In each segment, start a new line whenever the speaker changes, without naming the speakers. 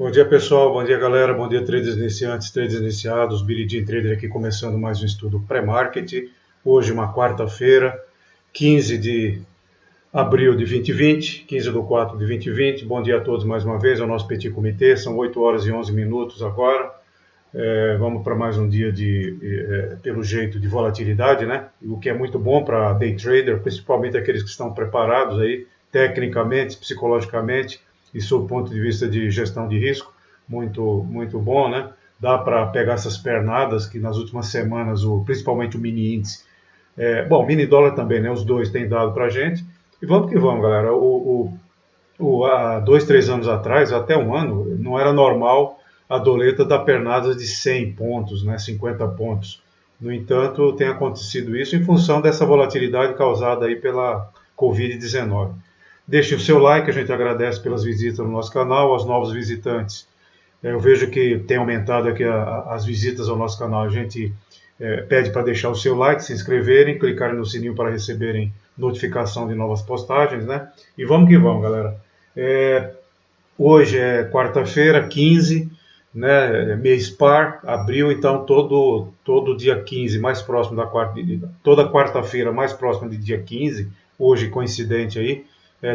Bom dia pessoal, bom dia galera, bom dia traders iniciantes, traders iniciados, Billy Jean Trader aqui começando mais um estudo pré-market. Hoje uma quarta-feira, 15 de abril de 2020, 15 de 4 de 2020. Bom dia a todos mais uma vez, é o nosso Petit Comitê, são 8 horas e 11 minutos agora. Vamos para mais um dia pelo jeito, de volatilidade, né? O que é muito bom para day trader, principalmente aqueles que estão preparados aí, tecnicamente, psicologicamente, e sob o ponto de vista de gestão de risco, muito bom, né? Dá para pegar essas pernadas que nas últimas semanas, principalmente o mini índice, bom, mini dólar também, né? Os dois têm dado para a gente. E vamos que vamos, galera. Há 2, 3 anos atrás, até um ano, não era normal a doleta dar pernadas de 100 pontos, né? 50 pontos. No entanto, tem acontecido isso em função dessa volatilidade causada aí pela Covid-19. Deixe o seu like, a gente agradece pelas visitas no nosso canal, aos novos visitantes. Eu vejo que tem aumentado aqui as visitas ao nosso canal. A gente pede para deixar o seu like, se inscreverem, clicarem no sininho para receberem notificação de novas postagens, né? E vamos que vamos, galera. Hoje é quarta-feira, 15, né? Mês par, abril, então todo dia 15, mais próximo da toda quarta-feira, mais próximo de dia 15, hoje coincidente aí,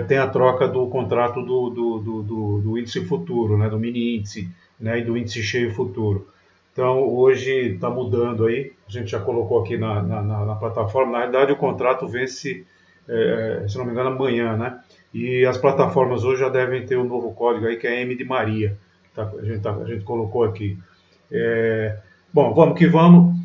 tem a troca do contrato do índice futuro, né, do mini índice, né, e do índice cheio futuro. Então hoje está mudando aí, a gente já colocou aqui na plataforma. Na realidade o contrato vence, se não me engano, amanhã, né? E as plataformas hoje já devem ter um novo código aí, que é M de Maria, a gente colocou aqui. Bom, vamos que vamos.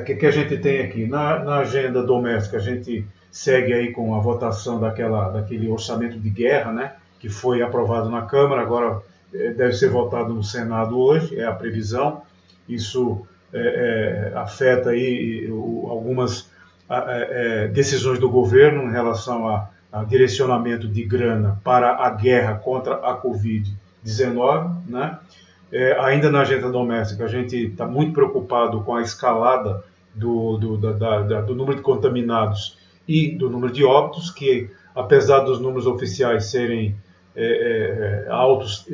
Que a gente tem aqui na agenda doméstica, a gente segue aí com a votação daquele orçamento de guerra, né, que foi aprovado na Câmara, agora deve ser votado no Senado hoje, é a previsão. Isso afeta aí algumas decisões do governo em relação a direcionamento de grana para a guerra contra a Covid-19, né? Ainda na agenda doméstica, a gente está muito preocupado com a escalada do número de contaminados e do número de óbitos, que apesar dos números oficiais serem altos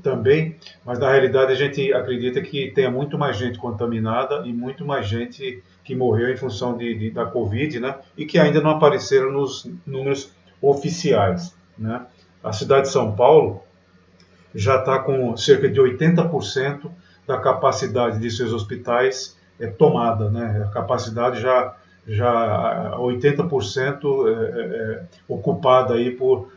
também, mas na realidade a gente acredita que tenha muito mais gente contaminada e muito mais gente que morreu em função da Covid, né? E que ainda não apareceram nos números oficiais, né? A cidade de São Paulo já está com cerca de 80% da capacidade de seus hospitais tomada, né? A capacidade já 80% ocupada aí por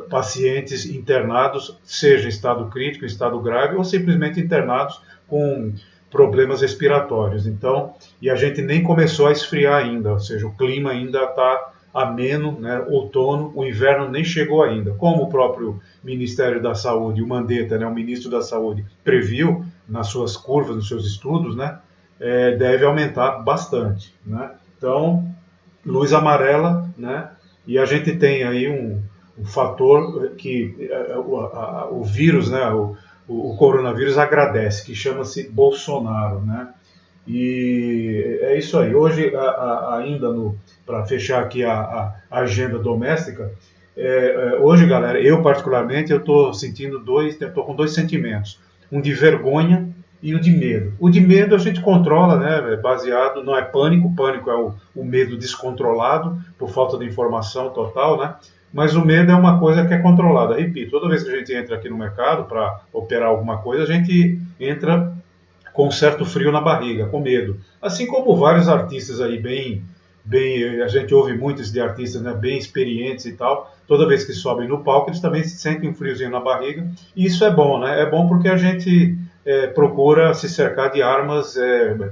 pacientes internados, seja em estado crítico, em estado grave, ou simplesmente internados com problemas respiratórios. Então, e a gente nem começou a esfriar ainda, ou seja, o clima ainda está ameno, né? Outono, o inverno nem chegou ainda. Como o próprio Ministério da Saúde, o Mandetta, né, o ministro da Saúde, previu nas suas curvas, nos seus estudos, né, deve aumentar bastante, né? Então, luz amarela, né? E a gente tem aí um fator que o vírus, né, o coronavírus agradece, que chama-se Bolsonaro, né? E é isso aí. Hoje, ainda para fechar aqui a agenda doméstica, hoje, galera, eu particularmente, eu estou com dois sentimentos. Um de vergonha e o de medo. O de medo a gente controla, né, baseado, não é pânico, pânico é o medo descontrolado, por falta de informação total, né? Mas o medo é uma coisa que é controlada. Repito, toda vez que a gente entra aqui no mercado para operar alguma coisa, a gente entra com um certo frio na barriga, com medo. Assim como vários artistas aí a gente ouve muitos de artistas, né, bem experientes e tal, toda vez que sobem no palco eles também sentem um friozinho na barriga, e isso é bom, né? É bom porque a gente procura se cercar de armas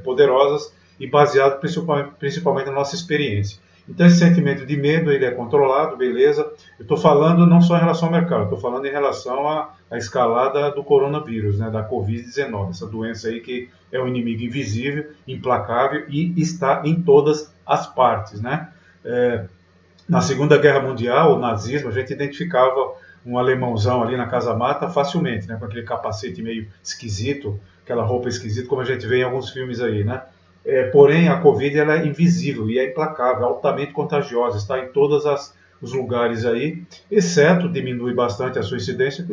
poderosas e baseado principalmente na nossa experiência. Então esse sentimento de medo ele é controlado, beleza. Eu estou falando não só em relação ao mercado, estou falando em relação à escalada do coronavírus, né, da Covid-19, essa doença aí que é um inimigo invisível, implacável e está em todas as partes, né? Na Segunda Guerra Mundial, o nazismo, a gente identificava um alemãozão ali na Casa Mata facilmente, né, com aquele capacete meio esquisito, aquela roupa esquisita, como a gente vê em alguns filmes aí, né? Porém, a Covid ela é invisível e é implacável, altamente contagiosa, está em todas os lugares aí, exceto diminui bastante a sua incidência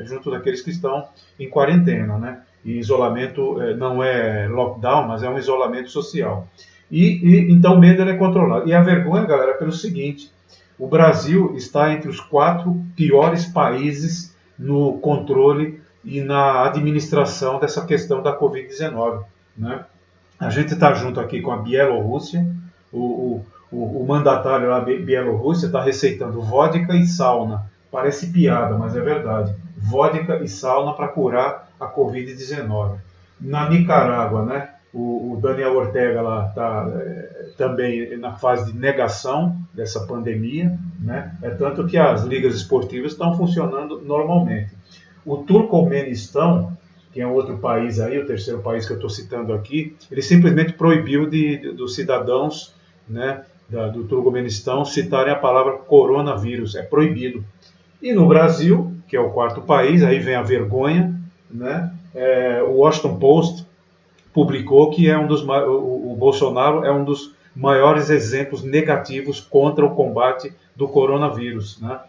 junto daqueles que estão em quarentena, né? E isolamento não é lockdown, mas é um isolamento social. Então o medo é controlado. E a vergonha, galera, é pelo seguinte: o Brasil está entre os 4 piores países no controle e na administração dessa questão da Covid-19, né? A gente está junto aqui com a Bielorrússia, o mandatário lá da Bielorrússia está receitando vodka e sauna. Parece piada, mas é verdade. Vodka e sauna para curar a Covid-19. Na Nicarágua, né, o Daniel Ortega lá está também na fase de negação dessa pandemia, né? É tanto que as ligas esportivas estão funcionando normalmente. O Turcomenistão, que é outro país aí, o terceiro país que eu estou citando aqui, ele simplesmente proibiu dos cidadãos, né, do Turcomenistão citarem a palavra coronavírus, é proibido. E no Brasil, que é o 4º país, aí vem a vergonha, né, o Washington Post publicou que o Bolsonaro é um dos maiores exemplos negativos contra o combate do coronavírus, né?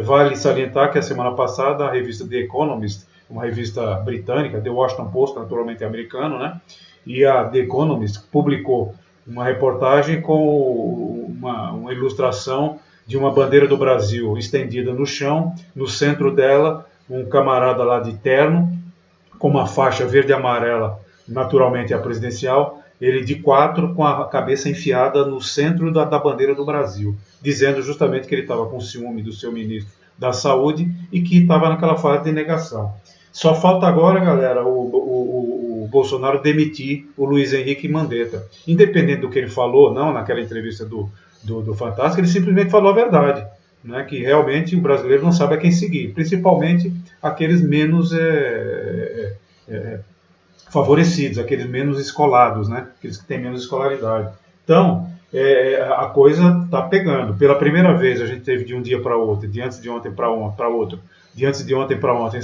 Vale salientar que a semana passada a revista The Economist, uma revista britânica, The Washington Post, naturalmente americano, né? E a The Economist publicou uma reportagem com uma ilustração de uma bandeira do Brasil estendida no chão, no centro dela um camarada lá de terno, com uma faixa verde e amarela, naturalmente a presidencial, ele de 4 com a cabeça enfiada no centro da bandeira do Brasil, dizendo justamente que ele estava com ciúme do seu ministro da Saúde e que estava naquela fase de negação. Só falta agora, galera, o Bolsonaro demitir o Luiz Henrique Mandetta. Independente do que ele falou, não naquela entrevista do Fantástico, ele simplesmente falou a verdade, né, que realmente o brasileiro não sabe a quem seguir, principalmente aqueles menos favorecidos, aqueles menos escolados, né, aqueles que têm menos escolaridade. Então, a coisa está pegando. Pela primeira vez a gente teve de um dia para outro, de antes de ontem para outro, de antes de ontem para ontem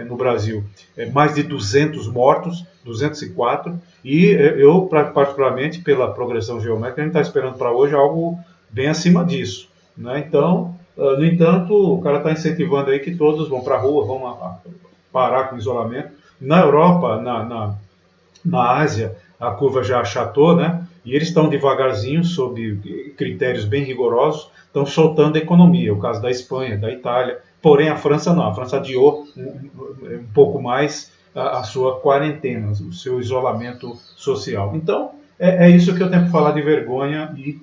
no Brasil, mais de 200 mortos, 204, e eu, particularmente, pela progressão geométrica, a gente está esperando para hoje algo bem acima disso, né? Então, no entanto, o cara está incentivando aí que todos vão para a rua, vão parar com o isolamento. Na Europa, na Ásia, a curva já achatou, né? E eles estão devagarzinho, sob critérios bem rigorosos, estão soltando a economia. O caso da Espanha, da Itália. Porém, a França não. A França adiou um pouco mais a sua quarentena, o seu isolamento social. Então, é isso que eu tenho que falar de vergonha e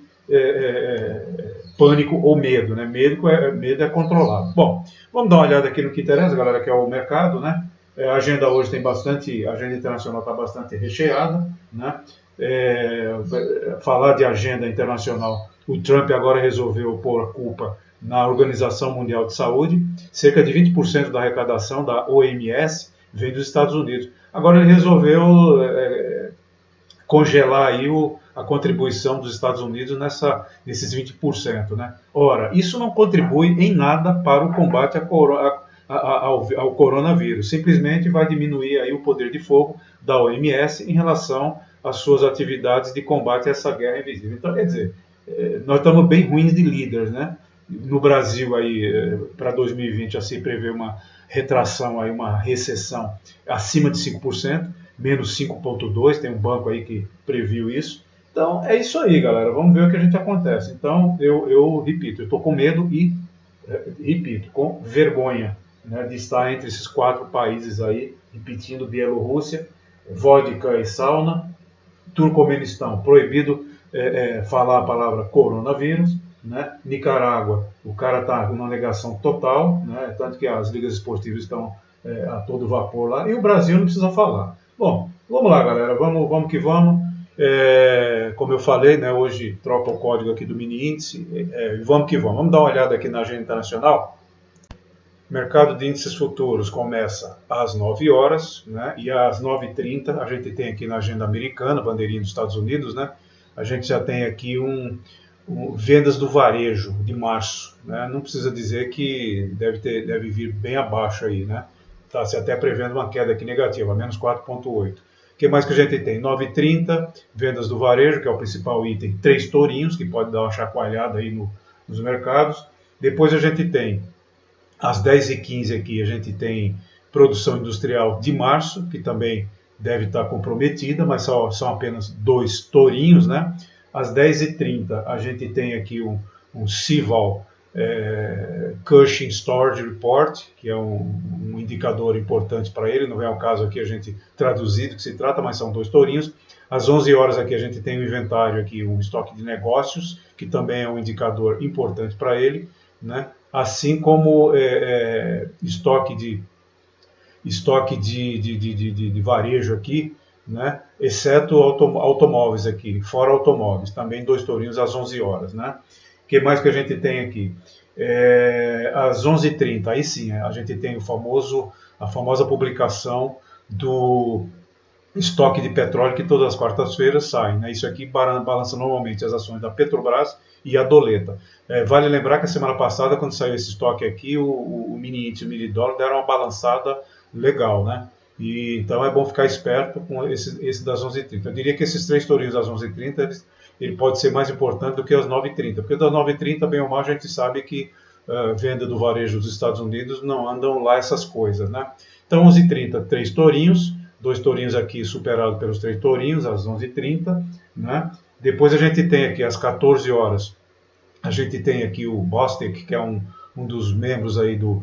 pânico ou medo, né? Medo é controlado. Bom, vamos dar uma olhada aqui no que interessa, galera, que é o mercado, né? A agenda hoje a agenda internacional está bastante recheada, né? Falar de agenda internacional, o Trump agora resolveu pôr a culpa na Organização Mundial de Saúde. Cerca de 20% da arrecadação da OMS vem dos Estados Unidos. Agora ele resolveu congelar aí a contribuição dos Estados Unidos nesses 20%, né? Ora, isso não contribui em nada para o combate ao coronavírus. Simplesmente vai diminuir aí o poder de fogo da OMS em relação às suas atividades de combate a essa guerra invisível. Então, quer dizer, nós estamos bem ruins de líderes, né? No Brasil aí para 2020 já se prevê uma retração aí, uma recessão acima de 5%, menos 5,2%, tem um banco aí que previu isso. Então é isso aí, galera, vamos ver o que a gente acontece. Então eu repito, eu estou com medo e repito, com vergonha, né, de estar entre esses 4 países aí, repetindo: Bielorrússia, vodka e sauna, Turcomenistão, proibido falar a palavra coronavírus, né? Nicarágua, o cara está com uma negação total, né? Tanto que as ligas esportivas estão a todo vapor lá, e o Brasil não precisa falar. Bom, vamos lá, galera, vamos que vamos. Como eu falei, né, hoje troca o código aqui do mini índice, vamos que vamos. Vamos dar uma olhada aqui na agenda internacional. Mercado de índices futuros começa às 9 horas, né, e às 9h30 a gente tem aqui na agenda americana, bandeirinha dos Estados Unidos, né, a gente já tem aqui vendas do varejo de março, né, não precisa dizer que deve vir bem abaixo aí, né, está se até prevendo uma queda aqui negativa, menos 4,8. O que mais que a gente tem? 9h30, vendas do varejo, que é o principal item, 3 tourinhos, que pode dar uma chacoalhada aí nos mercados. Depois a gente tem, às 10h15 aqui, a gente tem produção industrial de março, que também deve estar comprometida, mas são apenas 2 tourinhos, né? Às 10h30 a gente tem aqui um CIVAL Cushing Storage Report, que é um indicador importante para ele, não é o caso aqui a gente traduzido que se trata, mas são 2 tourinhos. Às 11 horas aqui a gente tem um inventário, aqui, um estoque de negócios, que também é um indicador importante para ele, né? Assim como estoque de varejo aqui, né? Exceto automóveis aqui, fora automóveis, também 2 tourinhos às 11 horas. Né? O que mais que a gente tem aqui? Às 11h30, aí sim, a gente tem a famosa publicação do estoque de petróleo que todas as quartas-feiras sai. Né? Isso aqui balança normalmente as ações da Petrobras e a Doleta. Vale lembrar que a semana passada, quando saiu esse estoque aqui, o mini índice e o mini dólar deram uma balançada legal, né? E, então é bom ficar esperto com esse das 11h30. Eu diria que esses 3 tourinhos das 11h30, ele pode ser mais importante do que as 9h30, porque das 9h30, bem ou mal, a gente sabe que venda do varejo dos Estados Unidos não andam lá essas coisas, né? Então 11h30, 3 tourinhos, 2 tourinhos aqui superados pelos 3 tourinhos, às 11h30, né? Depois a gente tem aqui às 14 horas, a gente tem aqui o Bostic, que é um dos membros aí do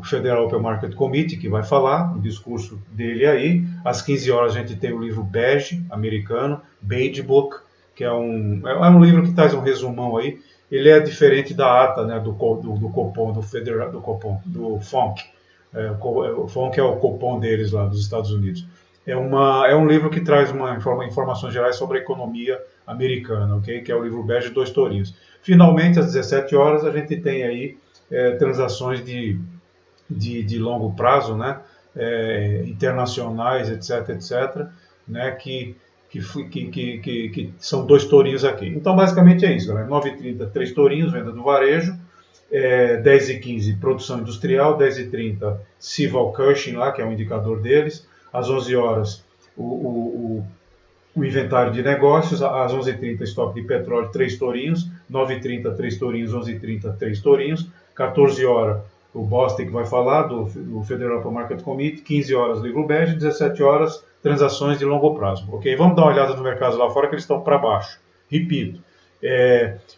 Federal Open Market Committee, que vai falar, o discurso dele aí. Às 15 horas a gente tem o livro Beige, americano, Beige Book, que é um livro que traz um resumão aí. Ele é diferente da ata, né, do Copom, do FONC. O FONC é o Copom deles lá, dos Estados Unidos. É um livro que traz informações gerais sobre a economia americana, okay? Que é o livro Bege, 2 tourinhos. Finalmente, às 17 horas, a gente tem aí transações de longo prazo, né? Internacionais, etc., né? Que são 2 tourinhos aqui. Então, basicamente é isso, galera. 9h30, 3 tourinhos, venda do varejo. 10h15, produção industrial. 10h30, CIVAL Cushing, lá, que é o indicador deles. Às 11 horas, o inventário de negócios. Às 11h30, estoque de petróleo, 3 tourinhos. 9h30, 3 tourinhos. 11h30, 3 tourinhos. 14 horas, o Bostic vai falar do Federal Open Market Committee. 15 horas, livro Bege. 17 horas, transações de longo prazo. Ok? Vamos dar uma olhada no mercado lá fora, que eles estão para baixo. Repito,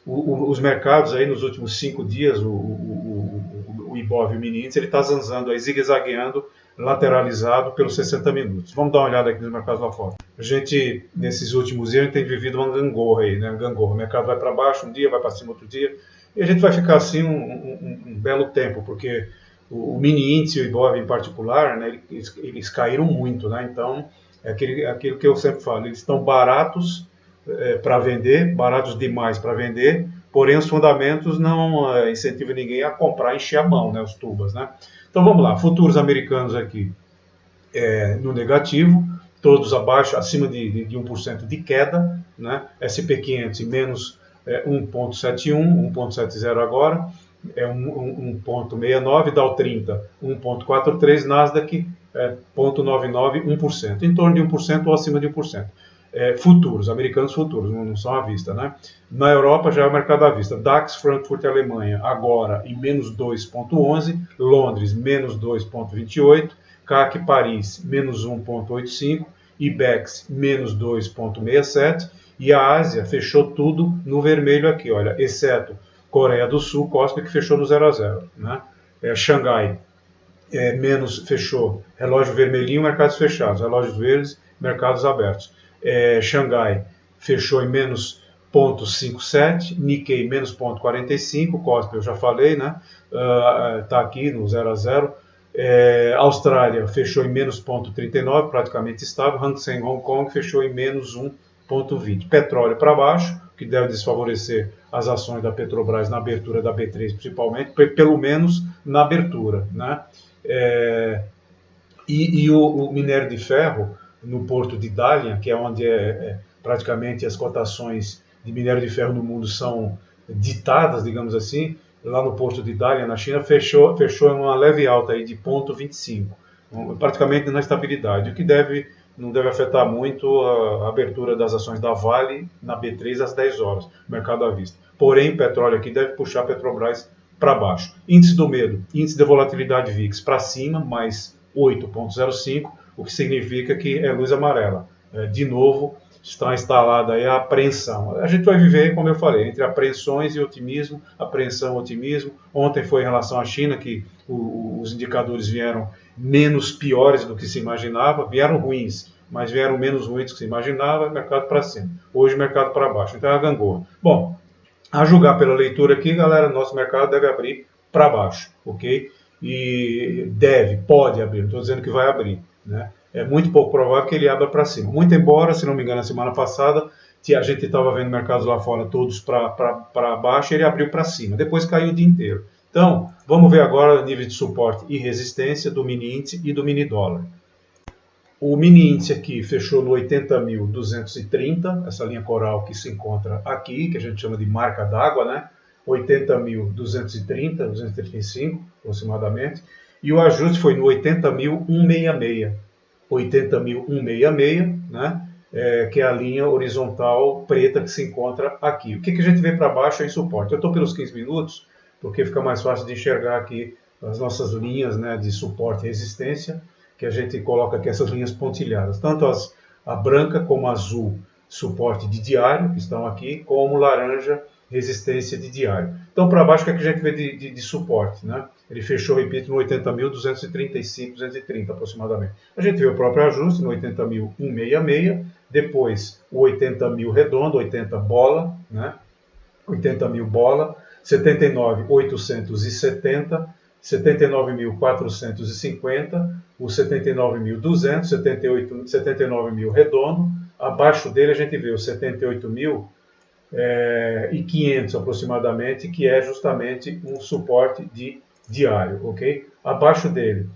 os mercados aí nos últimos 5 dias, o Ibov e o mini índice, ele está zanzando aí, zigue-zagueando, lateralizado pelos 60 minutos. Vamos dar uma olhada aqui nos mercados lá fora. A gente, nesses últimos dias, a gente tem vivido uma gangorra aí, né? Gangorra. O mercado vai para baixo um dia, vai para cima outro dia, e a gente vai ficar assim um belo tempo, porque o mini índice e o Ibov em particular, né, eles caíram muito, né? Então, é aquilo que eu sempre falo, eles estão baratos para vender, baratos demais para vender, porém os fundamentos não incentivam ninguém a comprar e encher a mão, né, os tubas, né? Então vamos lá, futuros americanos aqui no negativo, todos abaixo, acima de 1% de queda, né? SP500 menos 1,71, 1,70 agora, 1,69, Dow 30, 1,43, Nasdaq 0,99, 1%, em torno de 1% ou acima de 1%. Futuros, americanos futuros, não são à vista, né? Na Europa já é o mercado à vista. DAX, Frankfurt, Alemanha, agora em menos 2,11, Londres, menos 2,28, CAC, Paris, menos 1,85, IBEX, menos 2,67, e a Ásia fechou tudo no vermelho aqui, olha, exceto Coreia do Sul, Kospi, que fechou no 0 a 0, né? Xangai, fechou, relógio vermelhinho, mercados fechados, relógios verdes, mercados abertos. Xangai fechou em menos 0,57, Nikkei menos 0,45, Kospi eu já falei, né? Tá aqui no 0 a 0. Austrália fechou em menos 0,39, praticamente estável. Hang Seng Hong Kong fechou em menos 1,20. Petróleo para baixo, que deve desfavorecer as ações da Petrobras na abertura da B3, principalmente, pelo menos na abertura, né? E o minério de ferro no porto de Dalian, que é onde praticamente as cotações de minério de ferro no mundo são ditadas, digamos assim, lá no porto de Dalian, na China, fechou em uma leve alta aí de 0,25, praticamente na estabilidade, o que não deve afetar muito a abertura das ações da Vale na B3 às 10 horas, mercado à vista. porém o petróleo aqui deve puxar a Petrobras para baixo. Índice do medo, índice de volatilidade VIX para cima, mais 8,05, o que significa que é luz amarela. De novo, está instalada aí a apreensão. A gente vai viver, como eu falei, entre apreensões e otimismo, apreensão e otimismo. Ontem foi em relação à China que os indicadores vieram menos piores do que se imaginava, vieram ruins, mas vieram menos ruins do que se imaginava, mercado para cima. Hoje mercado para baixo, então é a gangorra. Bom, a julgar pela leitura aqui, galera, nosso mercado deve abrir para baixo, ok? E pode abrir, não estou dizendo que vai abrir, né? É muito pouco provável que ele abra para cima. Muito embora, se não me engano, na semana passada, a gente estava vendo mercados lá fora todos para baixo e ele abriu para cima. Depois caiu o dia inteiro. Então, vamos ver agora nível de suporte e resistência do mini índice e do mini dólar. O mini índice aqui fechou no 80.230, essa linha coral que se encontra aqui, que a gente chama de marca d'água, né? 80.230, 235 aproximadamente. E o ajuste foi no 80.166. 80.166, né? Que é a linha horizontal preta que se encontra aqui. O que a gente vê para baixo é em suporte. Eu estou pelos 15 minutos, porque fica mais fácil de enxergar aqui as nossas linhas, né, de suporte e resistência, que a gente coloca aqui essas linhas pontilhadas. Tanto a branca como a azul, suporte de diário, que estão aqui, como laranja, resistência de diário. Então, para baixo, o que a gente vê de suporte, né? Ele fechou, repito, no 80.235, 230 aproximadamente. A gente vê o próprio ajuste no 80.166, depois o 80.000 redondo, 80 bola, né? 80.000 bola, 79.870, 79.450, o 79.200, 79.000 redondo. Abaixo dele a gente vê o 78.000 e 500 aproximadamente, que é justamente um suporte de diário, ok? Abaixo dele,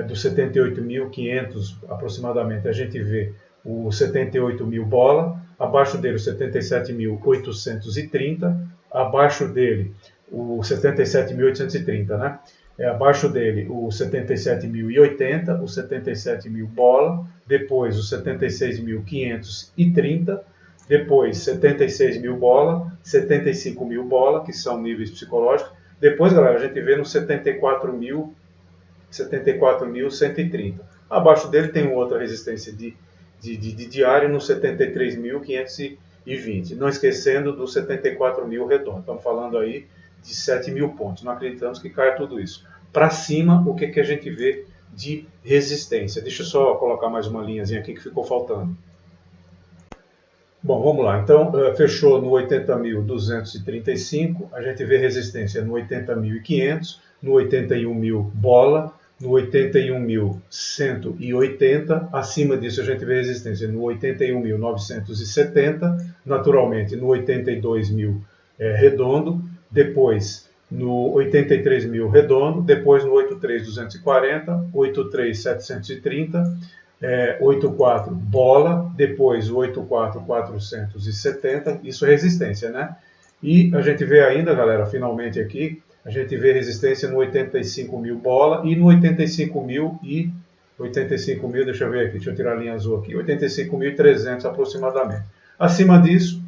dos 78.500 aproximadamente, a gente vê o 78.000 bola, abaixo dele o 77.830, abaixo dele o 77.830, né? Abaixo dele o 77.080, o 77.000 bola, depois o 76.530, depois 76.000 bola, 75.000 bola, que são níveis psicológicos. Depois, galera, a gente vê no 74.130. Abaixo dele tem outra resistência de diário no 73.520. Não esquecendo do 74.000 redondo. Estamos falando aí de 7.000 pontos. Não acreditamos que caia tudo isso. Para cima, o que a gente vê de resistência? Deixa eu só colocar mais uma linhazinha aqui que ficou faltando. Bom, vamos lá. Então, fechou no 80.235, a gente vê resistência no 80.500, no 81.000 bola, no 81.180, acima disso a gente vê resistência no 81.970, naturalmente no 82.000 redondo, depois no 83.000 redondo, depois no 83.240, 83.730, 84 bola, depois o 84.470, isso é resistência, né? E a gente vê ainda, galera, finalmente aqui, a gente vê resistência no 85.000 bola e no 85.000 e 85.000, deixa eu ver aqui, deixa eu tirar a linha azul aqui, 85.300 aproximadamente. Acima disso,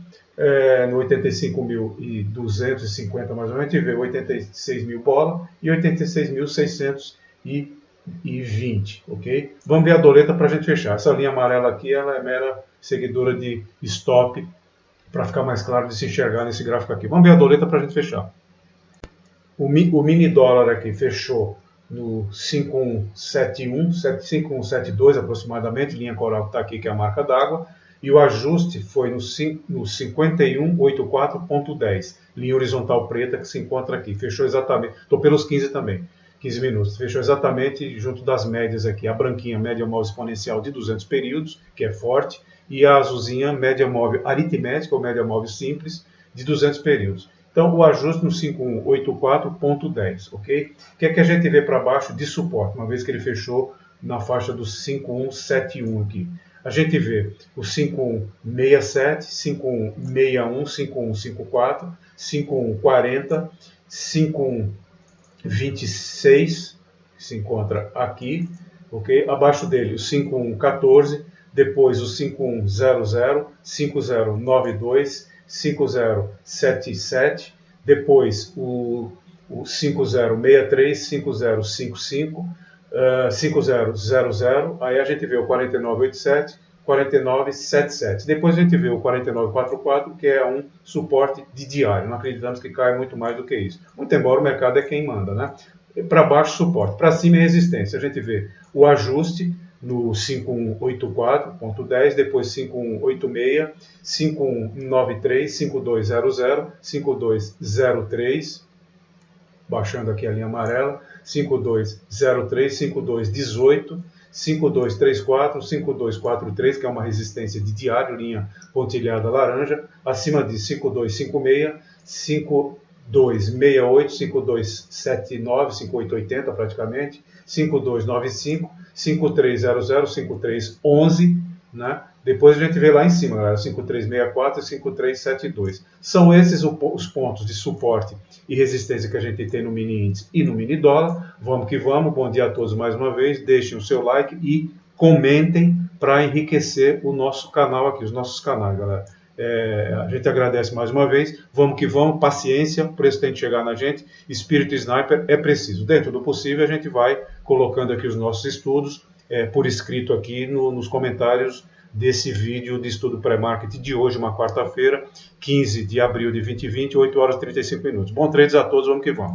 no 85.250 mais ou menos, a gente vê 86.000 bola e 86.620, ok? Vamos ver a doleta para a gente fechar. Essa linha amarela aqui, ela é mera seguidora de stop, para ficar mais claro de se enxergar nesse gráfico aqui. Vamos ver a doleta para a gente fechar. O mini dólar aqui fechou no 5171, 5172 aproximadamente, linha coral que está aqui, que é a marca d'água, e o ajuste foi no 5184.10, linha horizontal preta que se encontra aqui. Fechou exatamente, estou pelos 15 também, 15 minutos. Fechou exatamente junto das médias aqui, a branquinha média móvel exponencial de 200 períodos, que é forte, e a azulzinha média móvel aritmética ou média móvel simples de 200 períodos. Então, o ajuste no 5184.10, ok? O que é que a gente vê para baixo de suporte, uma vez que ele fechou na faixa do 5171 aqui? A gente vê o 5167, 5161, 5154, 5140, 5126, que se encontra aqui, ok? Abaixo dele o 5114, depois o 5100, 5092, 5077, depois o 5063, 5055, 5000, aí a gente vê o 4987, 4977. Depois a gente vê o 4944, que é um suporte de diário. Não acreditamos que caia muito mais do que isso. Muito embora o mercado é quem manda, né? Para baixo, suporte. Para cima, resistência. A gente vê o ajuste no 5184.10, depois 5186, 5193, 5200, 5203, baixando aqui a linha amarela, 5203, 5218, 5234, 5243, que é uma resistência de diário, linha pontilhada laranja, acima de 5256, 5268, 5279, 5880 praticamente, 5295, 5300, 5311, né? Depois a gente vê lá em cima, galera, 5364 e 5372. São esses os pontos de suporte e resistência que a gente tem no mini índice e no mini dólar. Vamos que vamos. Bom dia a todos mais uma vez. Deixem o seu like e comentem para enriquecer o nosso canal aqui, os nossos canais, galera. A gente agradece mais uma vez. Vamos que vamos. Paciência, o preço tem que chegar na gente. Espírito Sniper é preciso. Dentro do possível, a gente vai colocando aqui os nossos estudos por escrito aqui nos comentários desse vídeo de estudo pré-market de hoje, uma quarta-feira, 15 de abril de 2020, 8 horas e 35 minutos. Bom trades a todos, vamos que vamos.